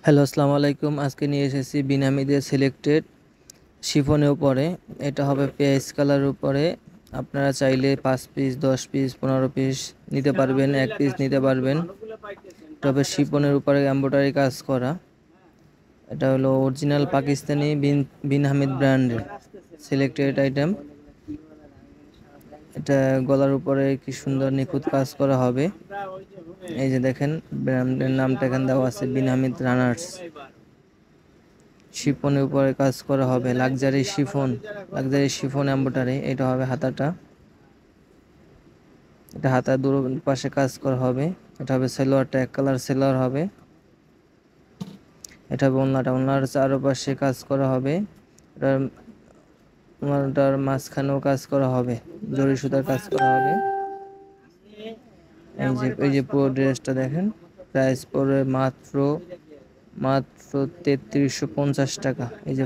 Hello, আসসালামু আলাইকুম। আজকে নিয়ে এসেছি বিনামিদের সিলেক্টেড শিফনের উপরে। এটা হবে পেঁয়াজ কালার উপরে। আপনারা চাইলে 5 পিস, 10 পিস, 15 পিস নিতে পারবেন, 1 পিস নিতে পারবেন। এটা হবে শিফনের উপরে এমব্রয়ডারি কাজ করা। এটা হলো অরিজিনাল পাকিস্তানি বিন হামিদ ব্র্যান্ডের সিলেক্টেড আইটেম। এটা গলার উপরে কি সুন্দর নিখুঁত কাজ করা হবে। এই যে দেখেন, ব্র্যান্ডের নামটা এখানে দেওয়া আছে, বিন হামিদ রানার্স। শিফনের উপরে কাজ করা হবে, লাক্সারি শিফন এমব্রয়ডারি। এটা হবে হাতাটা, এটা হাতার দুটো পাশে কাজ করা হবে। এটা হবে সালোয়ারটা, এক কালার সালোয়ার হবে। এটা হবে ওড়নার চারপাশে কাজ করা হবে। এটার ওড়নাটার মাঝখানেও কাজ করা হবে, জরি সুতার কাজ করা হবে। এই যে পুরো ড্রেসটা দেখেন, প্রাইস পড়বে মাত্র 3350 টাকা। এই যে